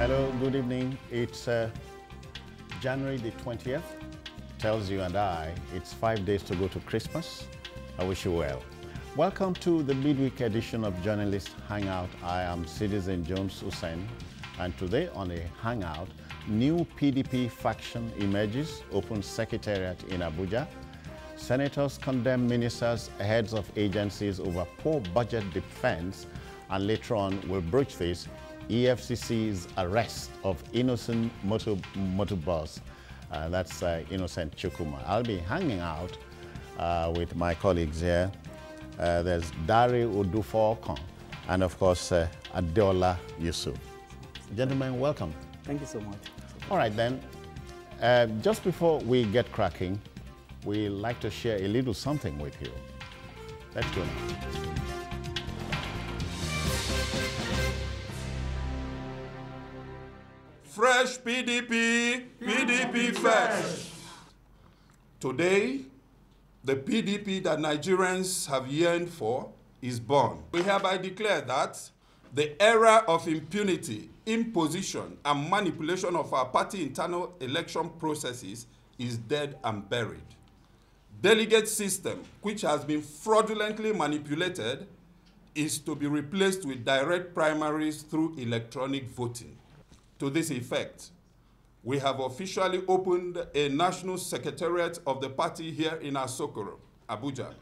Hello, good evening. It's January the 20th. Tells you and I, it's 5 days to go to Christmas. I wish you well. Welcome to the midweek edition of Journalist Hangout. I am Citizen Jones Hussein, and today on a Hangout, new PDP faction emerges, opens secretariat in Abuja. Senators condemn ministers, heads of agencies over poor budget defense, and later on we'll broach this, EFCC's arrest of innocent motor boss. That's Innocent Chukuma. I'll be hanging out with my colleagues here. There's Dari Odufo-Okon and of course Adeola Yusuf. Gentlemen, welcome. Thank you so much. All right then, just before we get cracking, we like to share a little something with you. Let's go now. Fresh PDP, PDP first. Today, the PDP that Nigerians have yearned for is born. We hereby declare that the era of impunity, imposition, and manipulation of our party internal election processes is dead and buried. Delegate system, which has been fraudulently manipulated, is to be replaced with direct primaries through electronic voting. To this effect, we have officially opened a national secretariat of the party here in Asokoro, Abuja,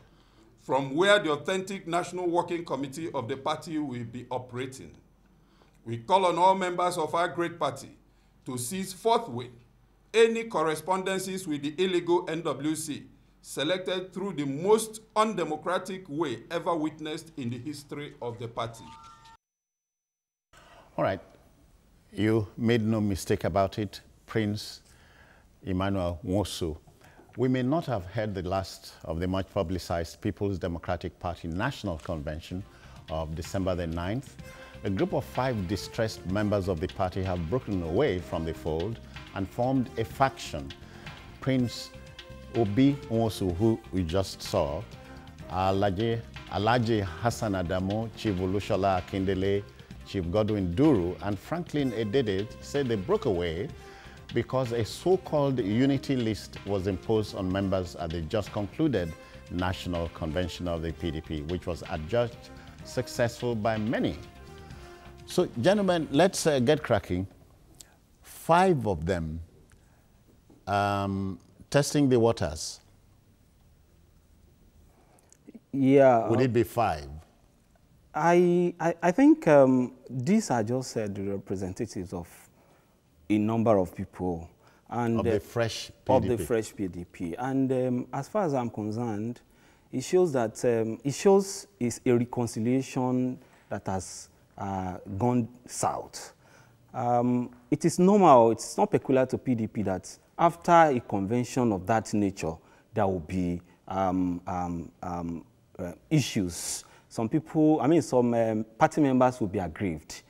from where the authentic National Working Committee of the party will be operating. We call on all members of our great party to cease forthwith any correspondences with the illegal NWC selected through the most undemocratic way ever witnessed in the history of the party. All right. You made no mistake about it, Prince Emmanuel Nwosu. We may not have heard the last of the much publicized People's Democratic Party National Convention of December the 9th. A group of 5 distressed members of the party have broken away from the fold and formed a faction. Prince Obi Nwosu, who we just saw, Alhaji Hassan Adamu, Chief Olushola Akindele, Chief Godwin Duru, and Franklin Edede said they broke away because a so-called unity list was imposed on members at the just concluded National Convention of the PDP, which was adjudged successful by many. So, gentlemen, let's get cracking. 5 of them testing the waters. Yeah. Would it be 5? I think these are just the representatives of a number of people. And, of the fresh PDP. Of the fresh PDP. And as far as I'm concerned, it shows that it's a reconciliation that has gone south. It is normal, it's not peculiar to PDP that after a convention of that nature, there will be issues. Some people, some party members will be aggrieved.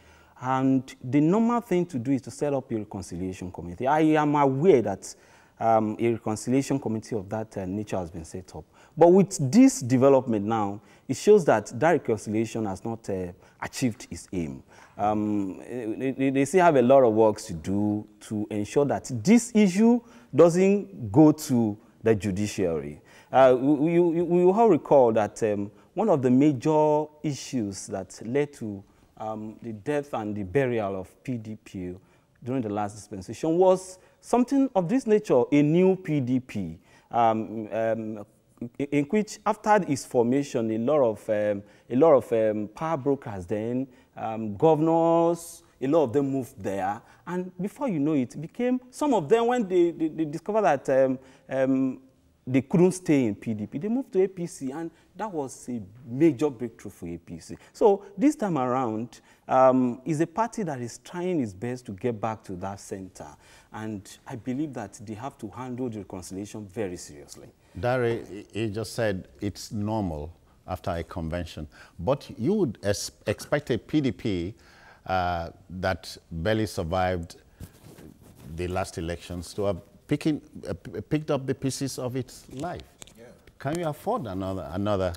And the normal thing to do is to set up a reconciliation committee. I am aware that a reconciliation committee of that nature has been set up. But with this development now, it shows that that reconciliation has not achieved its aim. They still have a lot of work to do to ensure that this issue doesn't go to the judiciary. We all recall that one of the major issues that led to the death and the burial of PDP during the last dispensation was something of this nature, a new PDP, in which after its formation, a lot of power brokers then, governors, a lot of them moved there. And before you know it, it became, some of them, when they discovered that they couldn't stay in PDP, they moved to APC, and that was a major breakthrough for APC. So this time around, is a party that is trying its best to get back to that center. And I believe that they have to handle the reconciliation very seriously. Dari, he just said it's normal after a convention. But you would expect a PDP that barely survived the last elections to have picked up the pieces of its life. Yeah. Can you afford another?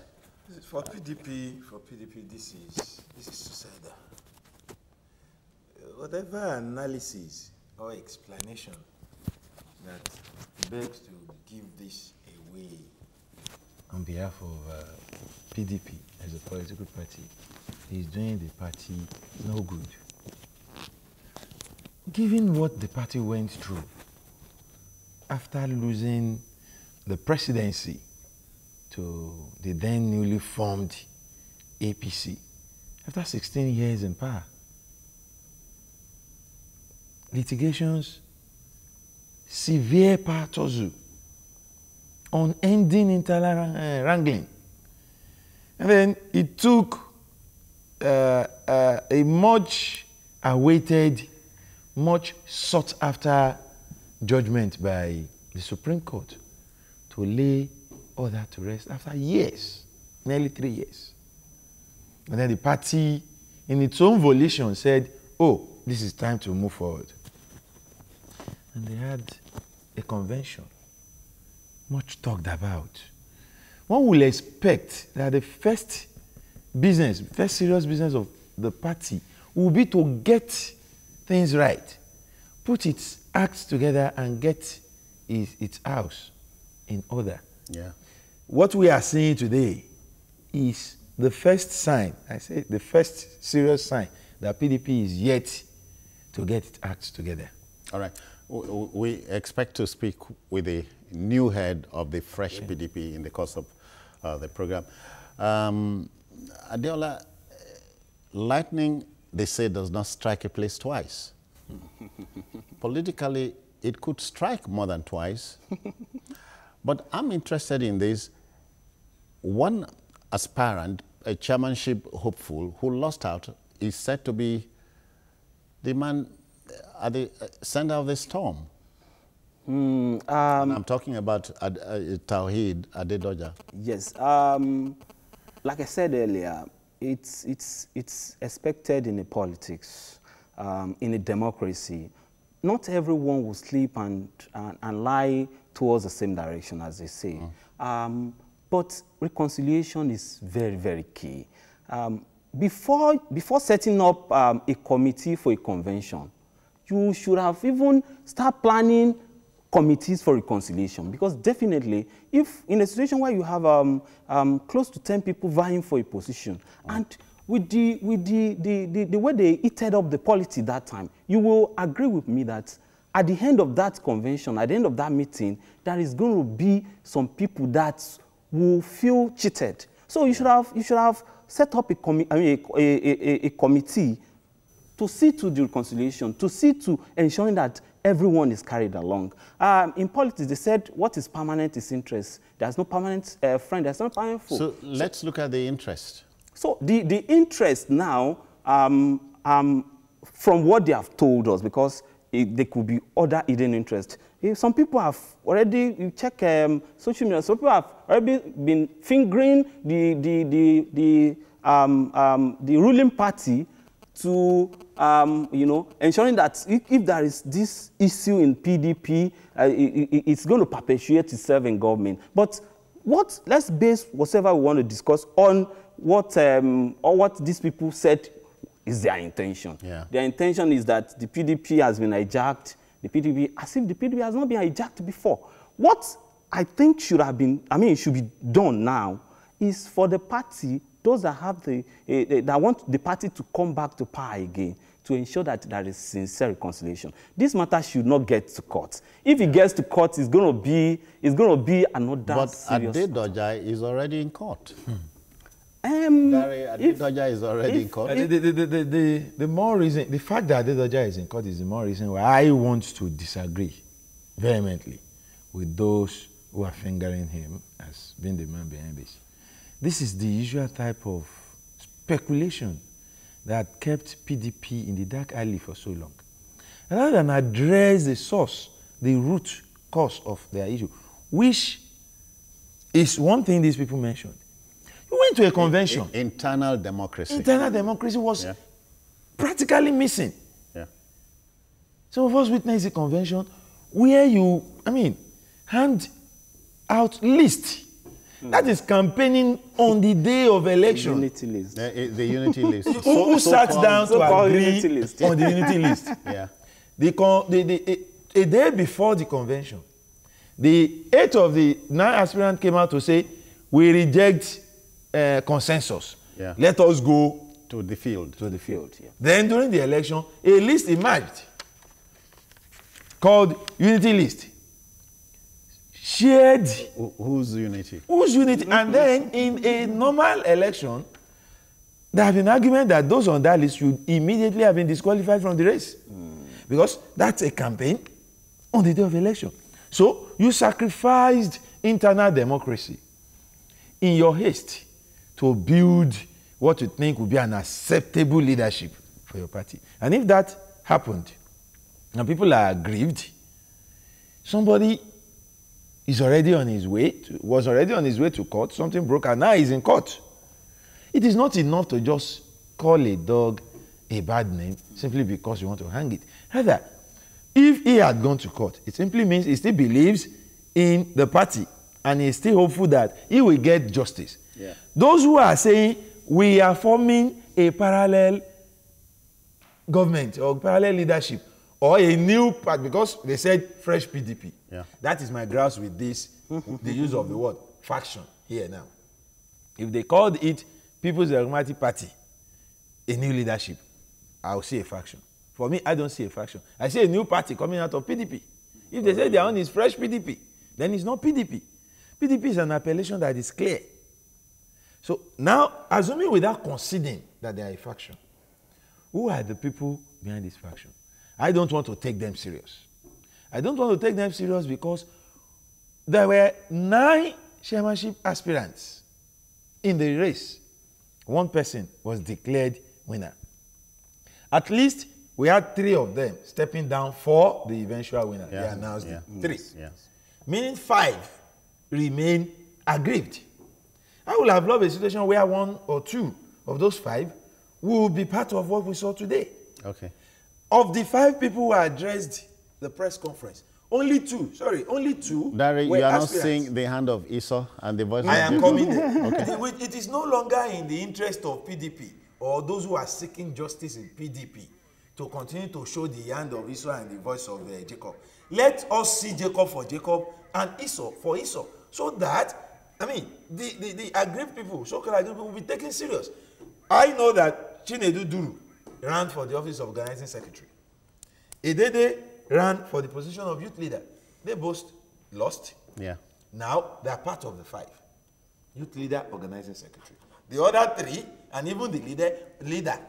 For PDP, this is suicidal. What whatever analysis or explanation that begs to give this away. On behalf of PDP as a political party, is doing the party no good. Given what the party went through after losing the presidency to the then newly formed APC, after 16 years in power, litigations, severe power tussle, unending internal wrangling. And then it took a much awaited, much sought after judgment by the Supreme Court to lay all that to rest after years, nearly 3 years. And then the party, in its own volition, said, oh, this is time to move forward. And they had a convention, much talked about. One will expect that the first serious business of the party will be to get things right, put its acts together and get its house in order. Yeah. What we are seeing today is the first sign, I say the first serious sign that PDP is yet to get its acts together. All right. We expect to speak with the new head of the fresh PDP in the course of the program. Adeola, lightning, they say, does not strike a place twice. Politically, it could strike more than twice. But I'm interested in this. One aspirant, a chairmanship hopeful, who lost out, is said to be the man at the center of the storm. And I'm talking about Tawhid Adedoja. Yes. Like I said earlier, it's expected in a politics, in a democracy. Not everyone will sleep and lie towards the same direction, as they say. But reconciliation is very, very key. Before setting up a committee for a convention, you should have even start planning committees for reconciliation, because definitely, if in a situation where you have close to 10 people vying for a position, and with the way they heated up the polity that time, you will agree with me that at the end of that convention, at the end of that meeting, there is going to be some people that will feel cheated. So you should have set up a committee to see to the reconciliation, to see to ensuring that everyone is carried along. In politics, they said, what is permanent is interest. There's no permanent friend, there's no permanent foe. So let's look at the interest. So the interest now, from what they have told us, because there could be other hidden interest. Some people have already, you check social media, some people have already been fingering the ruling party to, ensuring that if there is this issue in PDP, it's going to perpetuate itself in government. But let's base whatever we want to discuss on what these people said is their intention. Yeah. Their intention is that the PDP has been hijacked, as if the PDP has not been hijacked before. What I think should be done now is for the party, those that have that want the party to come back to power again, to ensure that there is sincere reconciliation. This matter should not get to court. If it gets to court, it's going to be another But serious Adedoja is already in court. Adedoja is already in court. The more reason, the fact that Adedoja is in court is the more reason why I want to disagree vehemently with those who are fingering him as being the man behind this. This is the usual type of speculation that kept PDP in the dark alley for so long. Rather than address the source, the root cause of their issue, which is one thing these people mentioned. We went to a convention. Internal democracy. Internal democracy was practically missing. Yeah. Some of us witnessed a convention where you, hand out list. That is campaigning on the day of election. Unity list. The unity list. Who sat down to agree unity list. on the unity list? Yeah. A day before the convention, the 8 of the 9 aspirants came out to say, we reject consensus. Yeah. Let us go To the field. to the field. Yeah. Then during the election, a list emerged called Unity List. Shared Whose unity? whose unity. And then in a normal election, there have been argument that those on that list should immediately have been disqualified from the race. Because that's a campaign on the day of election. So you sacrificed internal democracy in your haste to build what you think would be an acceptable leadership for your party. And if that happened, and people are aggrieved, somebody was already on his way to court, something broke, and now he's in court. It is not enough to just call a dog a bad name simply because you want to hang it. Rather, if he had gone to court, it simply means he still believes in the party and he's still hopeful that he will get justice. Yeah. Those who are saying we are forming a parallel government or parallel leadership or a new party, because they said fresh PDP. Yeah. That is my grouse with this, the use of the word faction here now. If they called it People's Democratic Party, a new leadership, I'll see a faction. For me, I don't see a faction. I see a new party coming out of PDP. If they say their own is fresh PDP, then it's not PDP. PDP is an appellation that is clear. So now, assuming without conceding that they are a faction, who are the people behind this faction? I don't want to take them serious. I don't want to take them serious because there were 9 chairmanship aspirants in the race. One person was declared winner. At least we had 3 of them stepping down for the eventual winner. Yeah. They announced Yeah. 3. Yes. Meaning 5 remain aggrieved. I would have loved a situation where 1 or 2 of those 5 will be part of what we saw today. Okay. Of the 5 people who addressed the press conference, only 2 Dari, were you are not aspirants. seeing the hand of Esau and the voice I of am Jacob? coming there. It is no longer in the interest of PDP or those who are seeking justice in PDP to continue to show the hand of Esau and the voice of Jacob. Let us see Jacob for Jacob and Esau for Esau, so that, I mean, the aggrieved people, so-called aggrieved people, will be taken serious. I know that Chinedu Duru ran for the office of organizing secretary. Edede ran for the position of youth leader. They both lost. Yeah. Now they are part of the 5. Youth leader, organizing secretary. The other 3, and even the leader,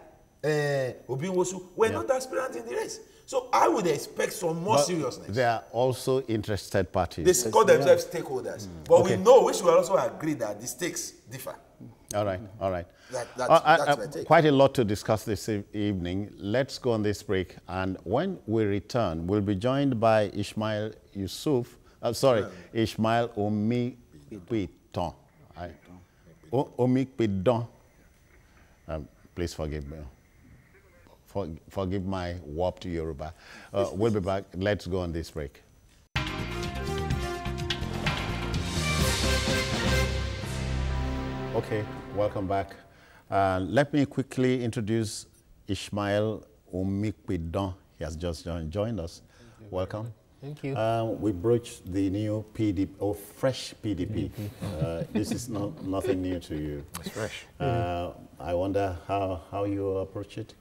Obinwosu, were not aspirants in the race. So I would expect some more seriousness. They are also interested parties. They call themselves stakeholders. But we should also agree that the stakes differ. All right, all right. That's my take. Quite a lot to discuss this evening. Let's go on this break, and when we return, we'll be joined by Ishmael Ishmael Omikpidon. Omikpidon. Please forgive me. Forgive my warped Yoruba. We'll be back. Let's go on this break. Okay, welcome back. Let me quickly introduce Ishmael Omikpidon. He has just joined us. Welcome. Thank you. We broached the new PDP, or fresh PDP. This is nothing new to you. It's fresh. I wonder how you approach it.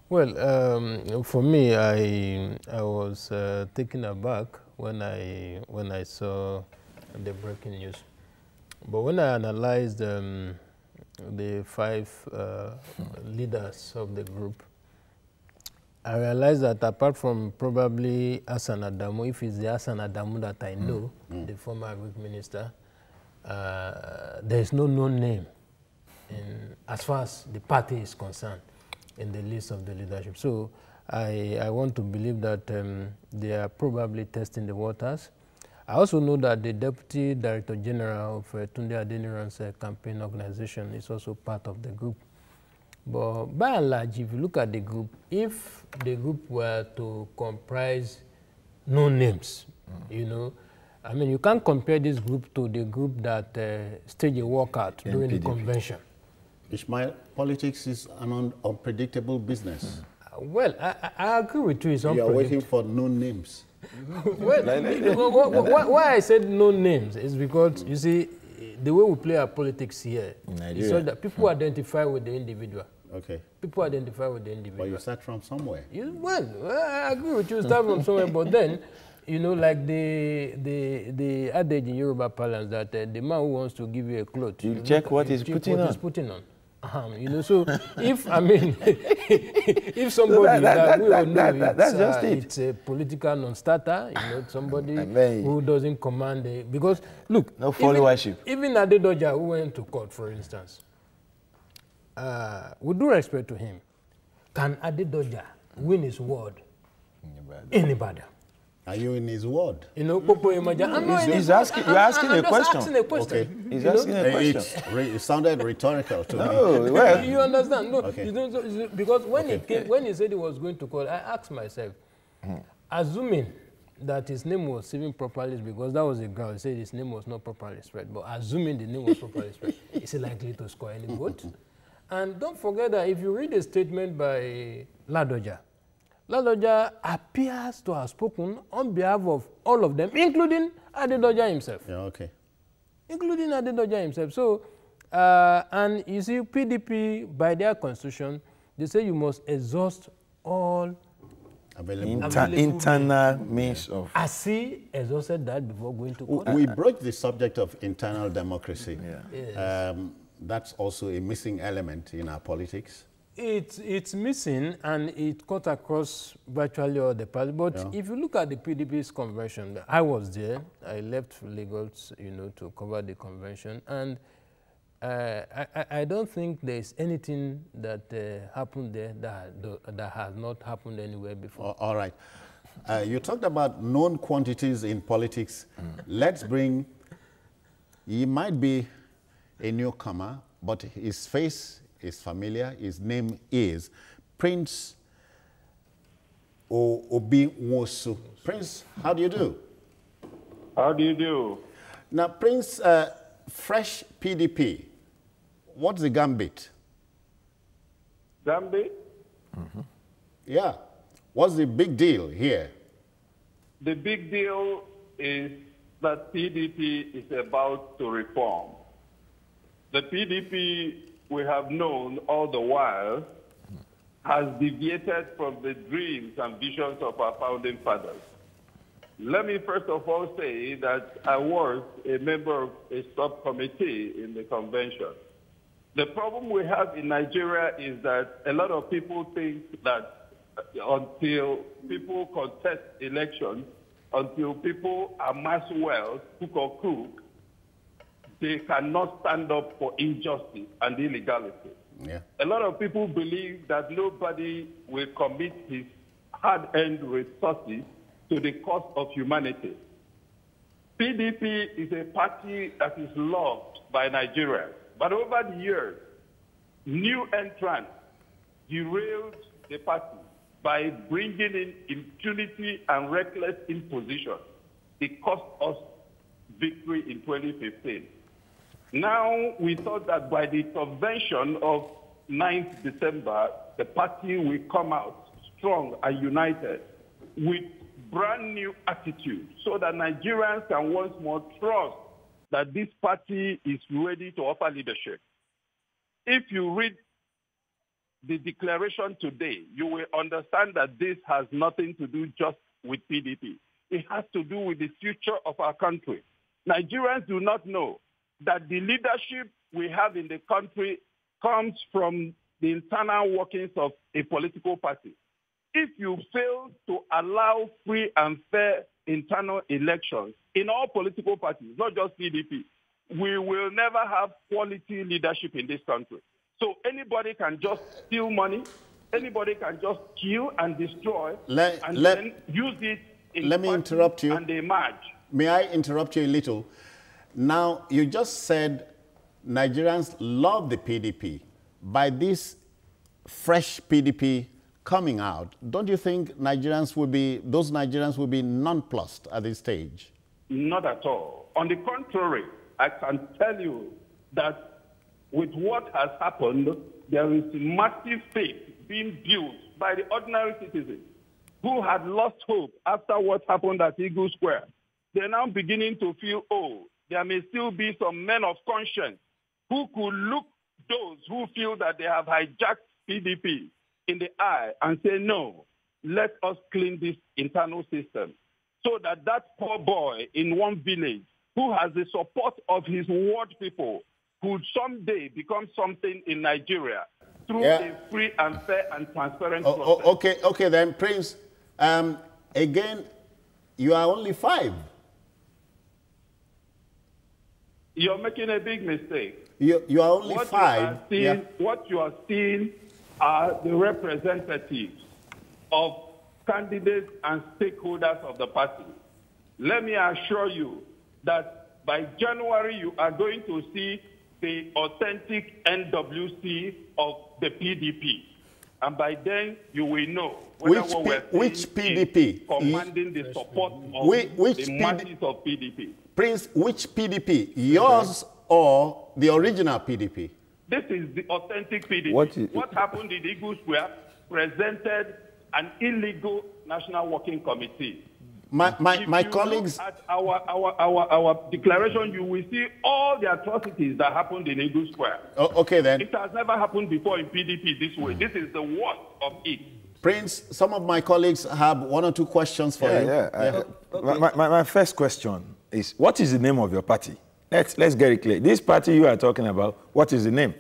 Well, for me, I was taken aback when I saw the breaking news. But when I analyzed the 5 leaders of the group, I realized that apart from probably Hassan Adamu, if it's the Hassan Adamu that I know, the former agric minister, there is no known name as far as the party is concerned in the list of the leadership. So I want to believe that they are probably testing the waters. I also know that the Deputy Director General of Tunde Adeniran's campaign organization is also part of the group. But by and large, if you look at the group, if the group were to comprise no names, you know, I mean, you can't compare this group to the group that staged a walkout during the convention. Ishmael, politics is an unpredictable business. Well, I agree with you. It's You are waiting for no names. Well, why I said no names is because, you see, the way we play our politics here is so that people identify with the individual. Okay. People identify with the individual. But you start from somewhere. Well, I agree with you, start from somewhere, but then, you know, like the adage in Yoruba parlance that the man who wants to give you a cloth, you check what he's putting on. You know, so if, I mean, if somebody that we all know it's a political non-starter, you know, somebody who doesn't command because, look, no followership. Even Adedoja, who went to court, for instance, with due respect to him, can Adedoja win his word in Ibadan? Are you in his word? You know, you're asking a question. Okay. He's asking a question. It sounded rhetorical to me. No, well. You understand? No, Okay. Because when he said he was going to court, I asked myself, assuming that his name was even properly, because that was a girl, he said his name was not properly spread, but assuming the name was properly spread, is he likely to score any vote? And don't forget that if you read a statement by Ladoja appears to have spoken on behalf of all of them, including Adedoja himself. Yeah, okay. Including Adedoja himself. So, and you see, PDP, by their constitution, they say you must exhaust all internal means of... Has he exhausted that before going to court? We broached the subject of internal democracy. Yeah. Yes. That's also a missing element in our politics. It's missing, and it cut across virtually all the parties. But if you look at the PDP's convention, I was there. I left Lagos, you know, to cover the convention, and I don't think there's anything that happened there that has not happened anywhere before. All right. You talked about known quantities in politics. Let's bring, he might be a newcomer, but his face is familiar. His name is Prince Obi Nwosu. Prince, how do you do? How do you do? Now, Prince, fresh PDP, what's the gambit? Gambit? Yeah. What's the big deal here? The big deal is that PDP is about to reform. The PDP we have known all the while has deviated from the dreams and visions of our founding fathers. Let me first of all say that I was a member of a subcommittee in the convention. The problem we have in Nigeria is that a lot of people think that until people contest elections, until people amass wealth, hook or crook, they cannot stand up for injustice and illegality. Yeah. A lot of people believe that nobody will commit his hard-earned resources to the cause of humanity. PDP is a party that is loved by Nigerians. But over the years, new entrants derailed the party by bringing in impunity and reckless imposition. It cost us victory in 2015. Now, we thought that by the convention of 9th December, the party will come out strong and united with brand new attitude so that Nigerians can once more trust that this party is ready to offer leadership. If you read the declaration today, you will understand that this has nothing to do just with PDP. It has to do with the future of our country. Nigerians do not know that the leadership we have in the country comes from the internal workings of a political party. If you fail to allow free and fair internal elections in all political parties, not just PDP, we will never have quality leadership in this country. So anybody can just steal money, anybody can just kill and destroy, then use it in let me interrupt you. And they merge. May I interrupt you a little? Now, you just said Nigerians love the PDP. By this fresh PDP coming out, don't you think those Nigerians will be nonplussed at this stage? Not at all. On the contrary, I can tell you that with what has happened, there is massive faith being built by the ordinary citizens who had lost hope after what happened at Eagle Square. They're now beginning to feel, oh, there may still be some men of conscience who could look those who feel that they have hijacked PDP in the eye and say, no, let us clean this internal system, so that that poor boy in one village who has the support of his ward people could someday become something in Nigeria through a free and fair and transparent process. Okay, then, Prince, again, you are only 5. You're making a big mistake. You are only 5. What you are seeing are the representatives of candidates and stakeholders of the party. Let me assure you that by January, you are going to see the authentic NWC of the PDP. And by then, you will know whether which PDP? Commanding the support of the masses of PDP. Prince, which PDP? Yours or the original PDP? This is the authentic PDP. What happened in Eagle Square presented an illegal National Working Committee. My colleagues... At our declaration, you will see all the atrocities that happened in Eagle Square. Okay, then. It has never happened before in PDP this way. This is the worst of it. Prince, some of my colleagues have 1 or 2 questions for you. My first question is, what is the name of your party? Let's get it clear. This party you are talking about, what is the name?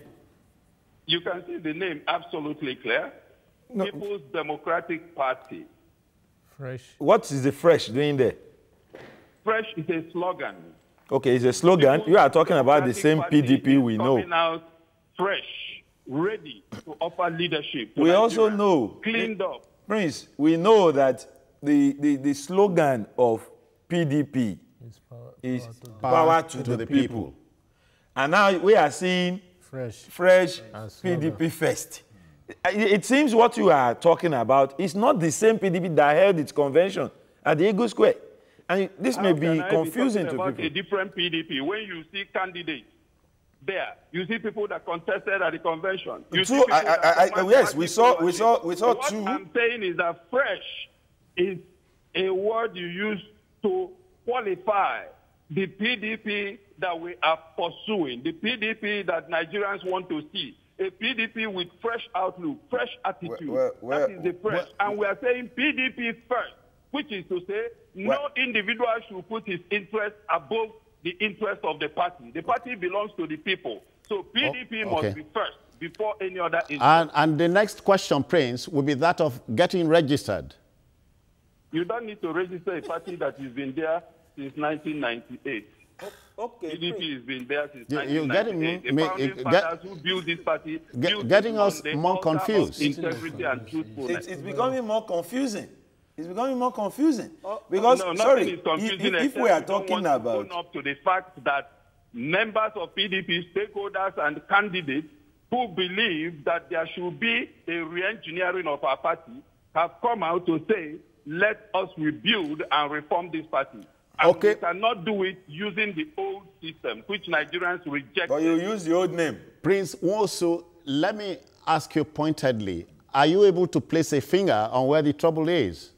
You can see the name absolutely clear. No. People's Democratic Party. Fresh. What is the Fresh doing there? Fresh is a slogan. Okay, it's a slogan. People's you are talking about the same PDP we know. Coming out fresh, ready to offer leadership. We also know, cleaned up. Prince, we know that the slogan of PDP is power to the people. And now we are seeing fresh PDP first. It seems what you are talking about is not the same PDP that held its convention at the Eagle Square. And this may be confusing to people. A different PDP. When you see candidates there, you see people that contested at the convention. Yes, we saw what 2. I'm saying is that fresh is a word you use to qualify the PDP that we are pursuing, the PDP that Nigerians want to see. A PDP with fresh outlook, fresh attitude. That is the fresh. And we are saying PDP first, which is to say no individual should put his interest above the interest of the party. The party belongs to the people. So PDP must be first before any other interest. And the next question, Prince, will be that of getting registered. You don't need to register a party that has been there since 1998. Okay. PDP has been there since 1998. The founding fathers who built this party getting us more confused. Integrity and truthfulness. It's becoming more confusing. It's becoming more confusing. Because, if we are talking about... up to the fact that members of PDP, stakeholders and candidates who believe that there should be a re-engineering of our party have come out to say, let us rebuild and reform this party. And we cannot do it using the old system, which Nigerians reject. But you use the old name. Prince, also, let me ask you pointedly, are you able to place a finger on where the trouble is?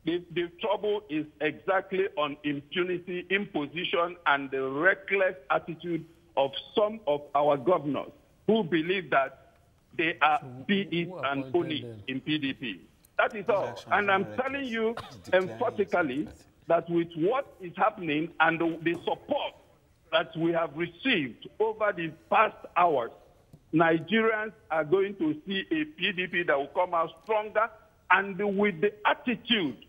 The trouble is exactly on impunity, imposition, and the reckless attitude of some of our governors who believe that they are be it and own it in PDP. That is all. And I'm telling you emphatically that with what is happening and the support that we have received over the past hours, Nigerians are going to see a PDP that will come out stronger and with the attitude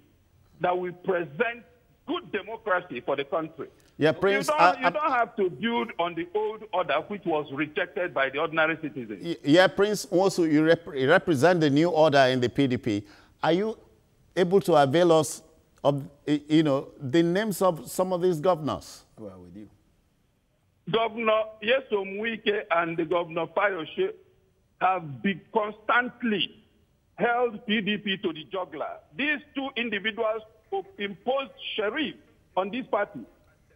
that will present good democracy for the country. Yeah, Prince, you don't have to build on the old order which was rejected by the ordinary citizens. Yeah, Prince, also you represent the new order in the PDP. Are you able to avail us of, the names of some of these governors? Who are with you? Governor Yesom Wike and the Governor Fayoshe have been constantly held PDP to the jugular. These two individuals imposed sheriff on this party.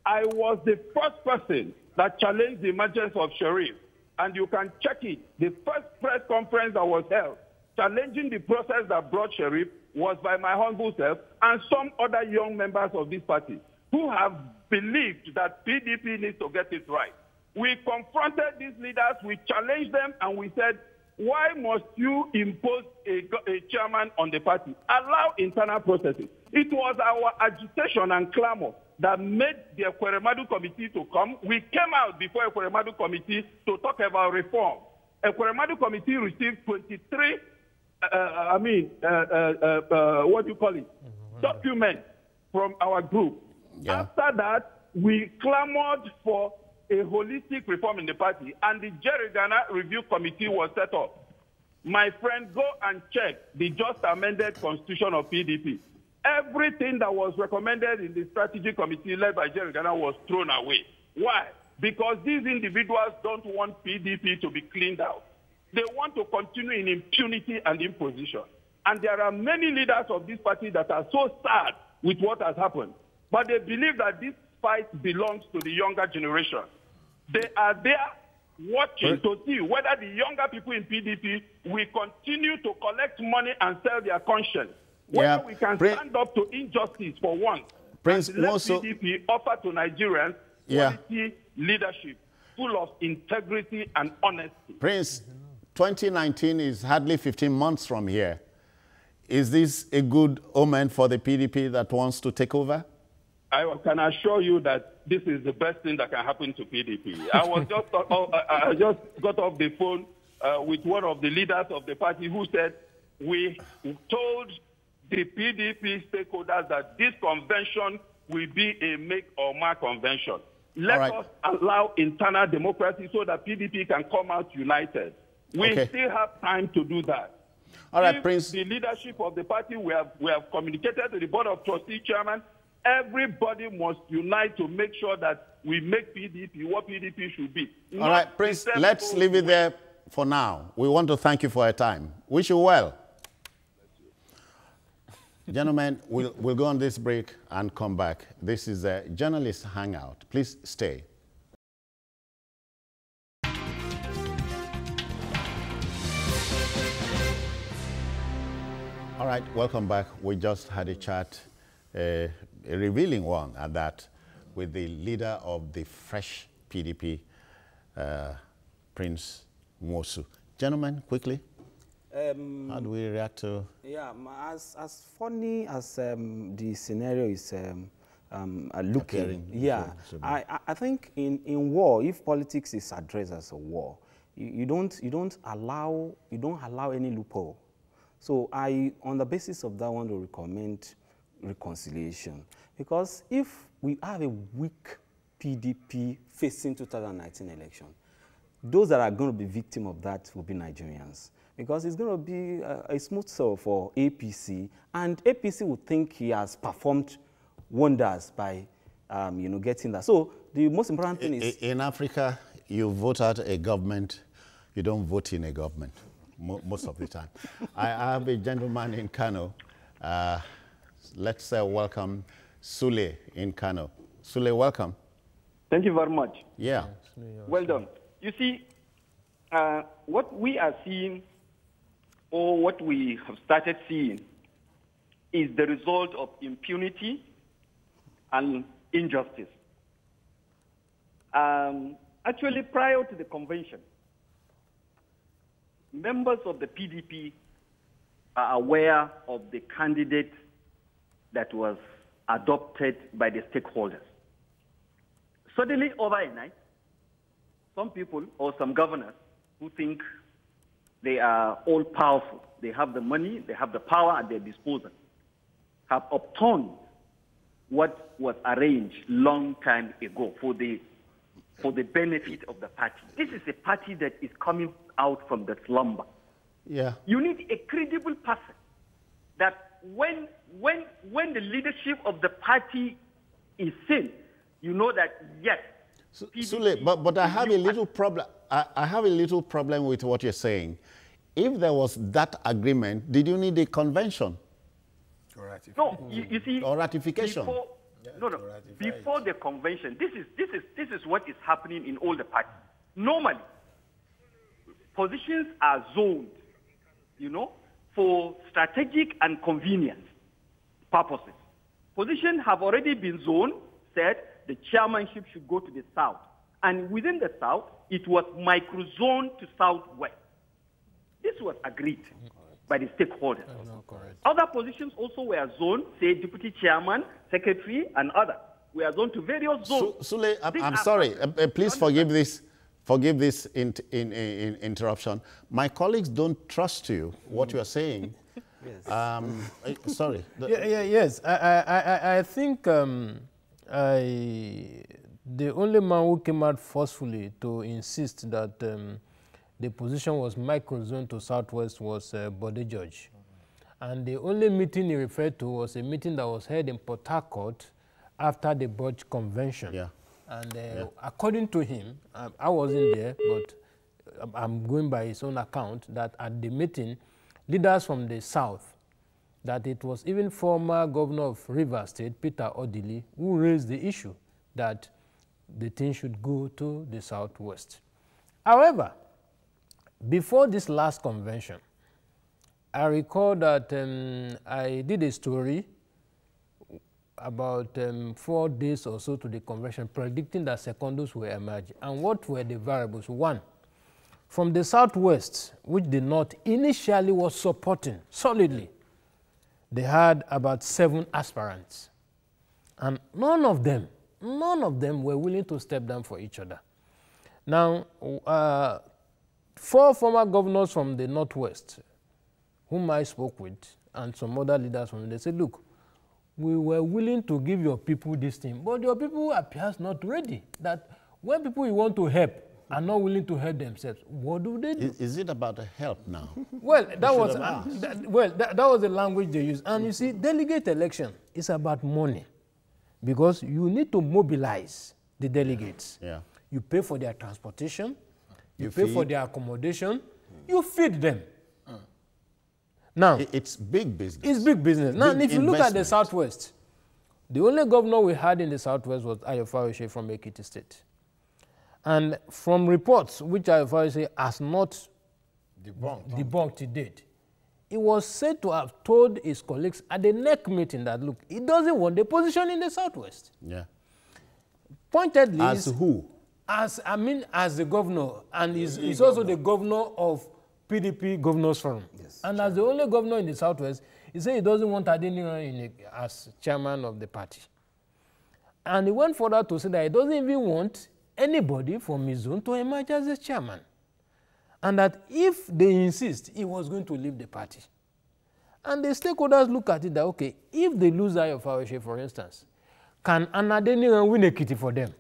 I was the first person that challenged the emergence of Sharif. And you can check it. The first press conference that was held challenging the process that brought Sharif was by my humble self and some other young members of this party who have believed that PDP needs to get it right. We confronted these leaders, we challenged them, and we said, why must you impose a chairman on the party? Allow internal processes. It was our agitation and clamor that made the Ekweremadu committee to come. We came out before Ekweremadu committee to talk about reform. Ekweremadu committee received 23, what do you call it? Documents from our group. Yeah. After that, we clamored for a holistic reform in the party, and the Jerry Ghana Review Committee was set up. My friend, go and check the just amended constitution of PDP. Everything that was recommended in the strategy committee led by Jerry Ghana was thrown away. Why? Because these individuals don't want PDP to be cleaned out. They want to continue in impunity and imposition. And there are many leaders of this party that are so sad with what has happened. But they believe that this fight belongs to the younger generation. They are there watching to see whether the younger people in PDP will continue to collect money and sell their conscience. Whether we can stand up to injustice for once. Prince, and let PDP offer to Nigerians quality leadership full of integrity and honesty. Prince, 2019 is hardly 15 months from here. Is this a good omen for the PDP that wants to take over? I can assure you that this is the best thing that can happen to PDP. I just got off the phone with one of the leaders of the party who said, we told the PDP stakeholders that this convention will be a make or mark convention. Let us allow internal democracy so that PDP can come out united. We still have time to do that. All right, Prince. The leadership of the party, we have communicated to the Board of Trustee Chairman. Everybody must unite to make sure that we make PDP what PDP should be. All right, Prince, let's leave it there for now. We want to thank you for your time. Wish you well. Gentlemen, we'll go on this break and come back. This is a journalist hangout. Please stay. All right, welcome back. We just had a chat, a revealing one at that, with the leader of the fresh PDP, Prince Nwosu. Gentlemen, quickly. How do we react to? Yeah, as funny as the scenario is looking, I think in war, if politics is addressed as a war, you don't allow any loophole. So I, on the basis of that, want to recommend reconciliation, because if we have a weak PDP facing 2019 election, those that are going to be victim of that will be Nigerians. Because it's going to be a smooth sail for APC, and APC will think he has performed wonders by, getting that. So the most important thing is... In Africa, you vote out a government, you don't vote in a government, most of the time. I have a gentleman in Kano. Let's welcome Sule in Kano. Sule, welcome. Thank you very much. Yeah. Well done. You see, what we are seeing, or what we have started seeing, is the result of impunity and injustice. Actually, prior to the convention, members of the PDP are aware of the candidate that was adopted by the stakeholders. Suddenly, overnight, some people or some governors who think they are all powerful, they have the money, they have the power at their disposal, have obtained what was arranged long time ago for the benefit of the party. This is a party that is coming out from the slumber. Yeah. You need a credible person that when the leadership of the party is seen, you know that yes. Sule, but I have a little problem. I have a little problem with what you're saying. If there was that agreement, did you need a convention? No, you see, or ratification? No. Before the convention, this is what is happening in all the parties. Normally, positions are zoned, for strategic and convenience purposes. Positions have already been zoned, said the chairmanship should go to the south. And within the south, it was micro-zoned to southwest. This was agreed by the stakeholders. Other positions also were zoned, say deputy chairman, secretary, and others. We are zoned to various zones. Sule, I'm sorry. Please forgive this. Forgive this interruption. My colleagues don't trust you, what you are saying. Yes. Sorry. Yes. I think the only man who came out forcefully to insist that the position was micro-zoned to southwest was Bode George. And the only meeting he referred to was a meeting that was held in Port Harcourt after the Budge Convention. Yeah. And according to him, I wasn't there, but I'm going by his own account, that at the meeting, leaders from the south, that it was even former governor of Rivers State, Peter Odili, who raised the issue that the thing should go to the southwest. However, before this last convention, I recall that I did a story about 4 days or so to the convention, predicting that secondos will emerge. And what were the variables? One, from the southwest, which the north initially was supporting solidly, they had about 7 aspirants. And none of them were willing to step down for each other. Now, 4 former governors from the northwest, whom I spoke with, and some other leaders from them, they said, look, we were willing to give your people this thing, but your people appears not ready. That when people you want to help are not willing to help themselves, what do they do? Is it about help now? Well, that was the language they used. And you see, delegate election is about money, because you need to mobilize the delegates. Yeah. You pay for their transportation, you pay for their accommodation, you feed them. Now, it's big business. It's big business. Now, if you look at the southwest, the only governor we had in the southwest was Ayo Farishe from Ekiti State. And from reports, which Ayo Farishe has not debunked to date, he was said to have told his colleagues at the NEC meeting that, look, he doesn't want the position in the southwest. Yeah. Pointedly, as who? As the governor, and he's also the governor of PDP Governors Forum. Yes, and as the only governor in the southwest, he said he doesn't want Adeniran as chairman of the party. And he went further to say that he doesn't even want anybody from his zone to emerge as the chairman. And that if they insist, he was going to leave the party. And the stakeholders look at it that, okay, if they lose Ayo Farishe, for instance, can an Adeniran win Ekiti for them?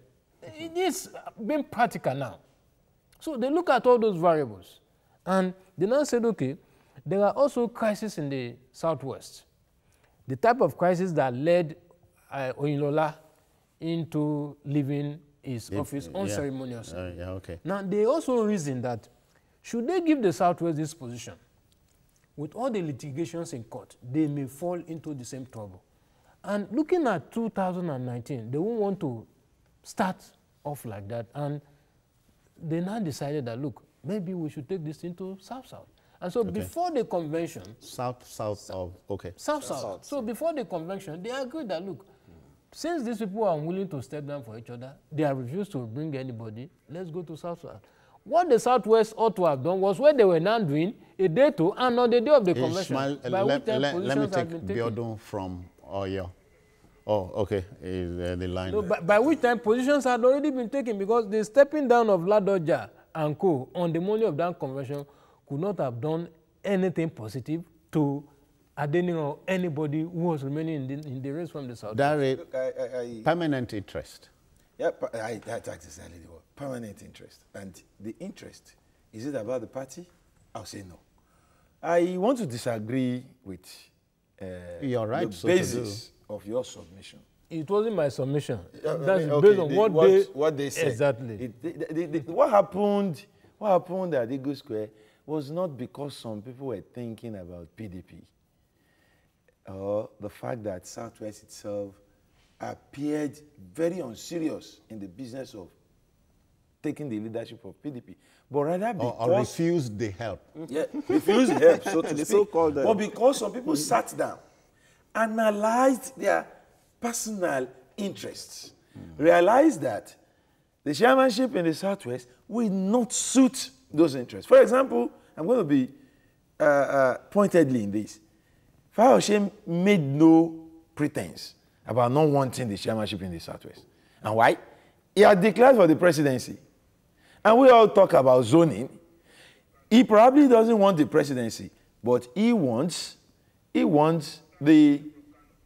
It is being practical now. So they look at all those variables. And they now said, okay, there are also crises in the southwest. The type of crisis that led Oyinlola into leaving his office unceremoniously. Okay. Now, they also reason that should they give the southwest this position, with all the litigations in court, they may fall into the same trouble. And looking at 2019, they won't want to start off like that. And they now decided that, look, maybe we should take this into South-South. And so before the convention... South-South of, okay. South-South. So before the convention, they agreed that, look, since these people are unwilling to step down for each other, they have refused to bring anybody, let's go to South-South. What the Southwest ought to have done was what they were now doing a day to, and on the day of the convention. Let me take Biodun from Oyo. Oh, okay, the line. No, by which time positions had already been taken, because the stepping down of Ladoja and co on the morning of that convention could not have done anything positive to Adeniran or anybody who was remaining in the race from the south. Permanent interest. Yeah, that's exactly the word. Permanent interest. And the interest, is it about the party? I'll say no. I want to disagree with You're right, the basis of your submission. It wasn't my submission. That's based on what they said. Exactly. What happened at Eagle Square was not because some people were thinking about PDP or the fact that Southwest itself appeared very unserious in the business of taking the leadership of PDP, but rather because... Or refused the help. Yeah, refused help, so to The speak. so-called, but because some people sat down, analyzed their personal interests, realized that the chairmanship in the Southwest will not suit those interests. For example, I'm going to be pointedly in this. Fayose made no pretense about not wanting the chairmanship in the Southwest. And why? He had declared for the presidency. And we all talk about zoning. He probably doesn't want the presidency, but he wants the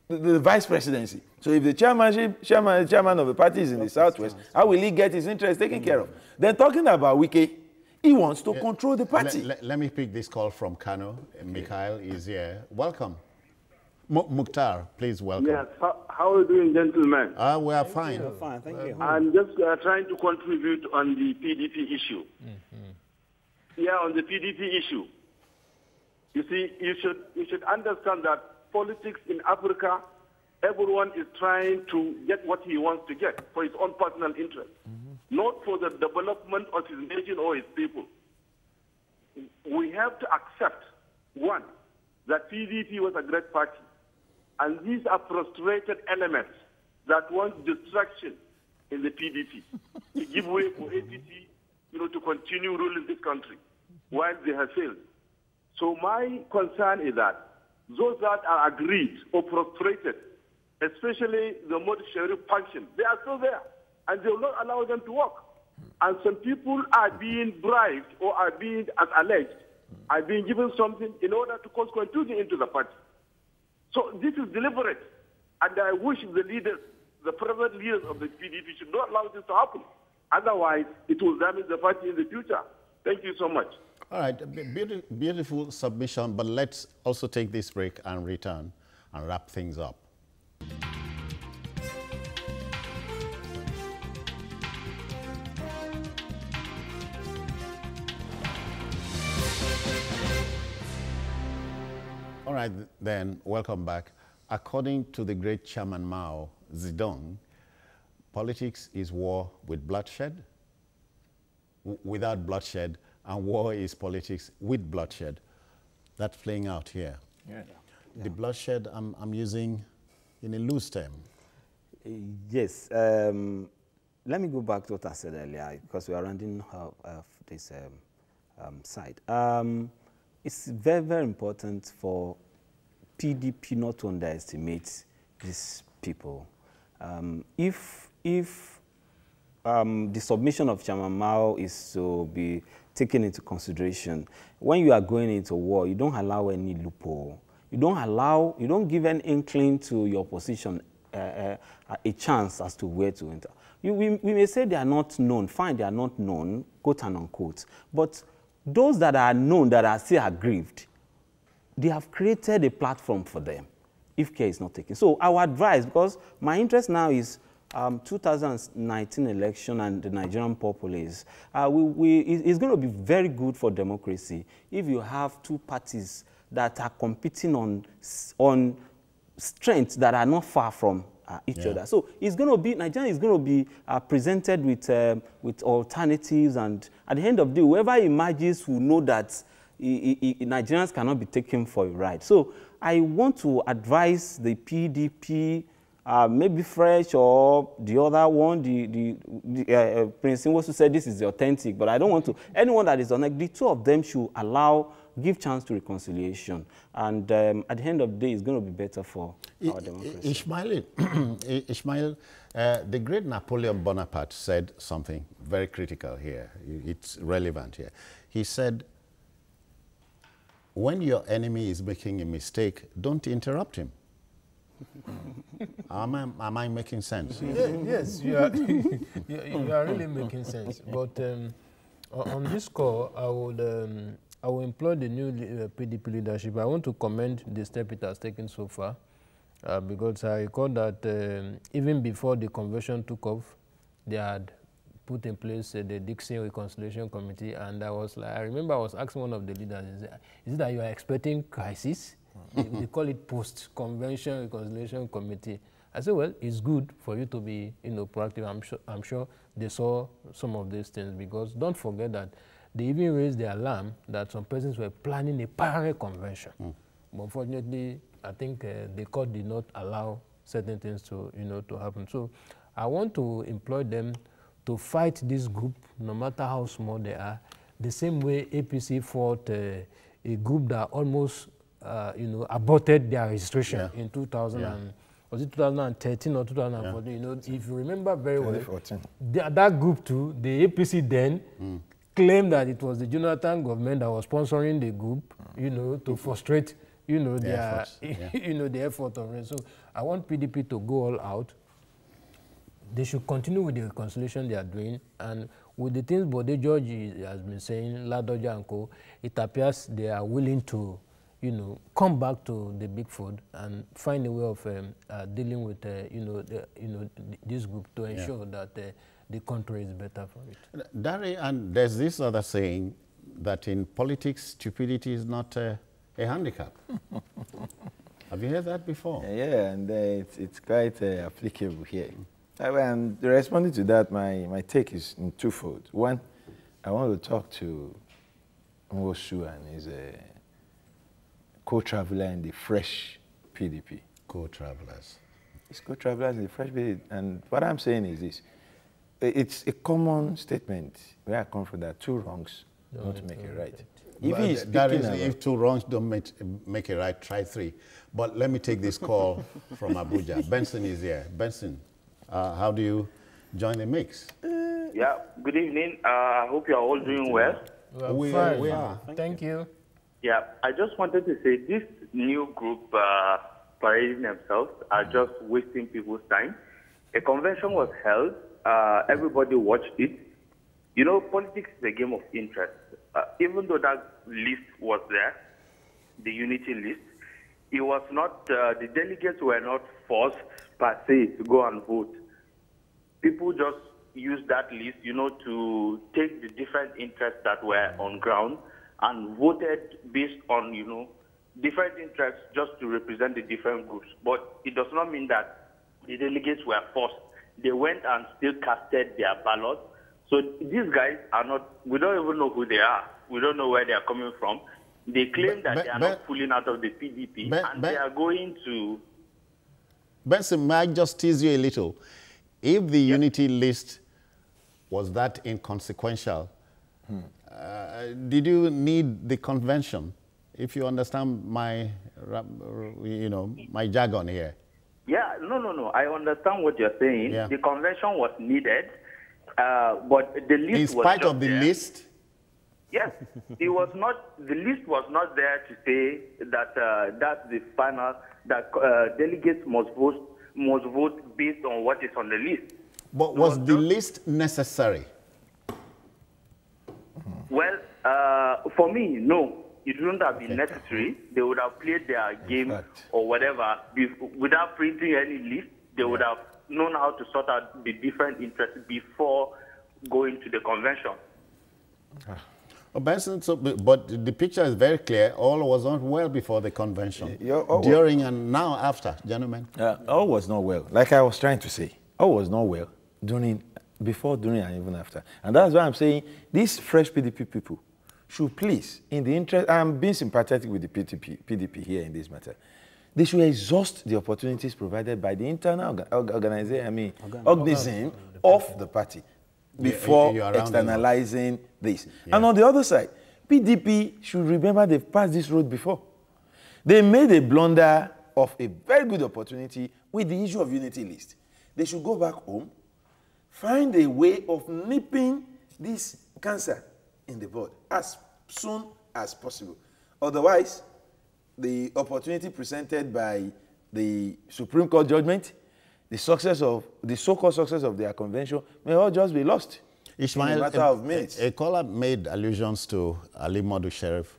vice presidency. So if the chairman of the party is in the Southwest, how will he get his interests taken care of? Then talking about Wike, he wants to control the party. Let me pick this call from Kano. Mikhail is here. Welcome. Mukhtar, please welcome. Yes, how are you doing, gentlemen? We are fine. We're fine, thank you. I'm just trying to contribute on the PDP issue. Yeah, on the PDP issue. You see, you should understand that politics in Africa, everyone is trying to get what he wants to get for his own personal interest, not for the development of his nation or his people. We have to accept, one, that PDP was a great party. And these are frustrated elements that want destruction in the PDP to give way for APC, to continue ruling this country while they have failed. So my concern is that those that are aggrieved or frustrated, especially the Modi Sharif faction, they are still there, and they will not allow them to work. And some people are being bribed or are being, as alleged, are being given something in order to cause confusion into the party. So this is deliberate, and I wish the leaders, the present leaders of the PDP should not allow this to happen. Otherwise, it will damage the party in the future. Thank you so much. All right, beautiful submission, but let's also take this break and return and wrap things up. All right, then, welcome back. According to the great Chairman Mao Zedong, politics is war with bloodshed, without bloodshed, and war is politics with bloodshed. That's playing out here. Yeah. The bloodshed I'm using in a loose term. Yes. Let me go back to what I said earlier, because we are rounding this side. It's very, very important for PDP not to underestimate these people. If the submission of Chairman Mao is to be taken into consideration, when you are going into war, you don't allow any loophole. You don't give an inkling to your opposition a chance as to where to enter. We may say they are not known. Fine, they are not known, quote and unquote. But those that are known, that are still aggrieved, they have created a platform for them if care is not taken. So our advice, because my interest now is 2019 election and the Nigerian populace, it's going to be very good for democracy if you have two parties that are competing on strengths that are not far from each other. So it's going to be, Nigeria is going to be presented with alternatives, and at the end of the day, whoever emerges will know that Nigerians cannot be taken for a ride. So I want to advise the PDP, maybe Fresh or the other one, Prince Inwosu said this is the authentic, but I don't want to, anyone that is on, the two of them should give chance to reconciliation. And at the end of the day, it's going to be better for our democracy. Ishmael, the great Napoleon Bonaparte said something very critical here. It's relevant here. He said, when your enemy is making a mistake, don't interrupt him. Am I making sense? Yes, you are, you are really making sense. But on this call, I will employ the new PDP leadership. I want to commend the step it has taken so far, because I recall that even before the convention took off, they had put in place the Dixon Reconciliation Committee, and I remember I was asking one of the leaders, is it that you are expecting crisis? They call it post-convention reconciliation committee. I said, well, it's good for you to be, proactive. I'm sure they saw some of these things, because don't forget that they even raised the alarm that some persons were planning a parallel convention. But unfortunately, I think the court did not allow certain things to, to happen. So I want to employ them to fight this group, no matter how small they are, the same way APC fought a group that almost, aborted their registration in 2000 was it 2013 or 2014? If you remember very well, that group too, the APC then claimed that it was the Jonathan government that was sponsoring the group, to frustrate, their the effort of it. So I want PDP to go all out. They should continue with the reconciliation they are doing, and with the things Bode George has been saying, Ladoja and co, it appears they are willing to, come back to the big food and find a way of dealing with, this group to ensure that the country is better for it. Dari, and there's this other saying that in politics, stupidity is not a handicap. Have you heard that before? Yeah, and it's quite applicable here. And responding to that, my take is in twofold. One, I want to talk to Nwosu and his co-traveler in the fresh PDP. Co-travelers. It's co-travelers in the fresh PDP. And what I'm saying is this. It's a common statement where I come from, that two wrongs don't make it right. If two wrongs don't make it right, try three. But let me take this call from Abuja. Benson is here. Benson, how do you join the mix? Yeah, good evening. I hope you are all doing well. We are. Thank you. Yeah, I just wanted to say this new group parading themselves are just wasting people's time. A convention was held. Everybody watched it. Politics is a game of interest. Even though that list was there, the unity list, it was not, the delegates were not forced per se to go and vote. People just used that list, to take the different interests that were on ground and voted based on, different interests just to represent the different groups. But it does not mean that the delegates were forced. They went and still casted their ballot. So these guys are not, we don't even know who they are. We don't know where they are coming from. They claim that they are not pulling out of the PDP, and they are going to... Benson, may I just tease you a little? If the unity list was that inconsequential, did you need the convention? If you understand my, my jargon here. Yeah, no. I understand what you're saying. Yeah. The convention was needed, but the list was in spite of the list? Yes, it was not. The list was not there to say that that's the final. That delegates must vote based on what is on the list. But was the list necessary? Well, for me, no. It wouldn't have been necessary. They would have played their game or whatever without printing any list. They would have known how to sort out the different interests before going to the convention. Well, Benson, but the picture is very clear. All was not well before the convention. During and now after, gentlemen. All was not well. Like I was trying to say, all was not well before, during, and even after. And that's why I'm saying these fresh PDP people should please, in the interest, I'm being sympathetic with the PDP here in this matter. They should exhaust the opportunities provided by the internal organism of the party before externalizing this. Yeah. And on the other side, PDP should remember they've passed this road before. They made a blunder of a very good opportunity with the issue of unity list. They should go back home, find a way of nipping this cancer in the bud as soon as possible. Otherwise, the opportunity presented by the Supreme Court judgment, the so-called success of their convention may all just be lost. Ishmael, in a matter of minutes. A caller made allusions to Ali Modu Sheriff.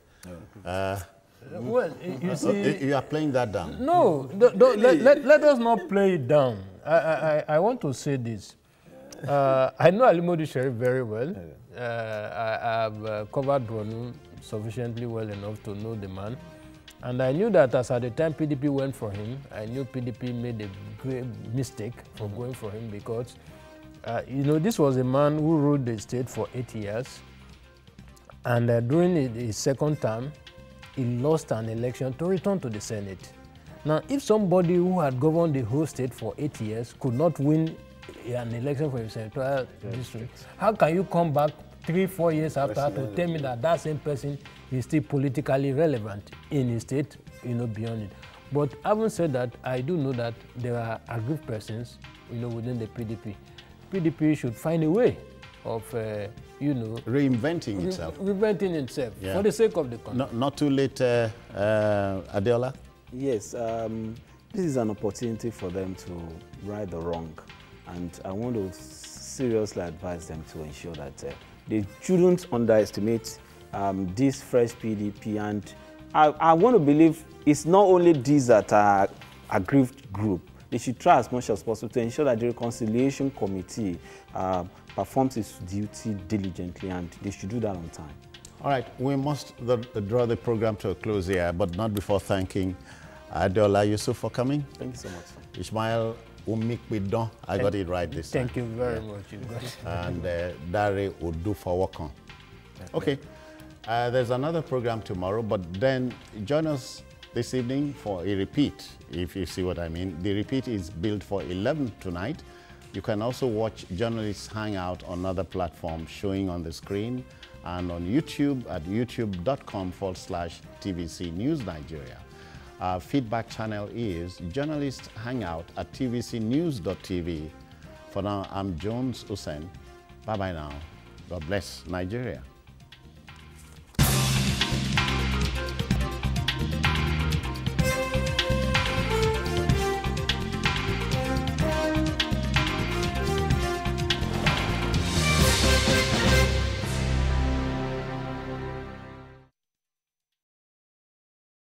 Well, you see... You are playing that down. No, let us not play it down. I want to say this. I know Ali Modu Sheriff very well. I have covered Bronu sufficiently well enough to know the man. And I knew that as at the time PDP went for him, I knew PDP made a great mistake for going for him because, you know, this was a man who ruled the state for 8 years. And during his second term, he lost an election to return to the Senate. Now, if somebody who had governed the whole state for 8 years could not win an election for a senatorial district, how can you come back 3-4 years after to tell me that that same person is still politically relevant in his state, you know, beyond it? But having said that, I do know that there are aggrieved persons, you know, within the PDP. PDP should find a way of, you know, reinventing itself. Reinventing itself for the sake of the country. Not too late, Adeola? Yes, this is an opportunity for them to right the wrong. And I want to seriously advise them to ensure that they shouldn't underestimate this fresh PDP. And I want to believe it's not only these that are aggrieved group. They should try as much as possible to ensure that the reconciliation committee performs its duty diligently, and they should do that on time. All right, we must draw the program to a close here, but not before thanking Adeola Yusuf for coming. Thank you so much. Ishmael Umikbidon, I got it right this time. Thank you very much. You guys. And Dare Udu for Wakon. Okay, there's another program tomorrow, but then join us this evening for a repeat, if you see what I mean. The repeat is billed for 11 tonight. You can also watch Journalists Hangout on other platforms showing on the screen and on YouTube at youtube.com/TVC News Nigeria. Our feedback channel is Journalist Hangout at tvcnews.tv. For now, I'm Jones Hussein. Bye-bye now. God bless Nigeria.